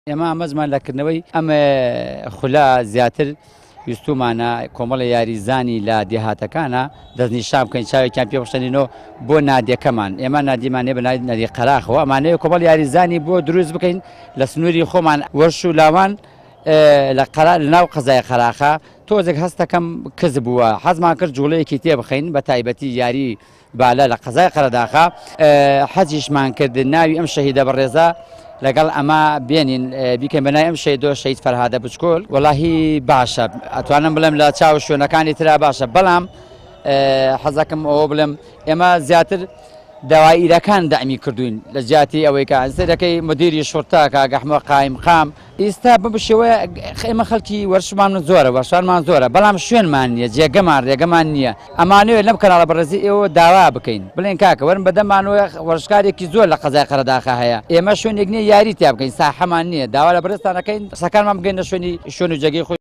ئێمە ئەمەزمان لەکردنەوەی ئەم خولە زیاتر ویستومانە کۆمەڵە یاریزانی لە دێهاتەکانە دەستنیشان بکەین چاوێکیان پێ بشێنینەوە بۆ نادیەکەمان ئێمە نادیمانێ بە نادی قەراخەوە ئەمانەیە کۆمەڵ یاریزانی بۆ دروست بکەین لە سنووری خۆمان وەرش و لاوان لەناو قەزای قەراخە تۆزێک هەستەکەم کەس بووە حەزمان کرد جوڵەیەکی تێ بخەین بە تایبەتی یاری بالا لە قەزای قەرەداخە حەزیشمان کرد ناوی ئەم شەهیدە بەڕێزە لەگەڵ ئەمە بێنین بیکەین بەنای ئەم شەیدۆ شەید فەرهادە بچکۆل وەڵاهی باشە ئەتوانم بڵێم لە چاو شوێنەکانی ترا باشە بەڵام حەزەکەم ئەوە بڵێم ئێمە زیاتر داوائیرەکان دامی کردوین لە جیاتی ئەوەی کە سەرەکەی مدیری شورتا کاگە ئەحمەد قایم خام ئێستا بشێوەیە ئێمە خەڵکی وەرشمان زۆرە وەرشانمان زۆرە بەڵام شوێنمان نییە جێگەمان ڕێگەمان نییە ئەمانوێت لەم کەناڵە بەڕێزی ئێوە داوا بکەین بڵێن کاکە وەرن بەدەمانەوە وەرشکارێکی زۆر لە قەزای قەرەداخە هەیە ئێمە شوێنێک نییە یاری تیا بکەین ساحەمان نییە داوا لە بەڕێستانەکەین قسەکانمان بگەین لە شوێن و جێگەی خۆی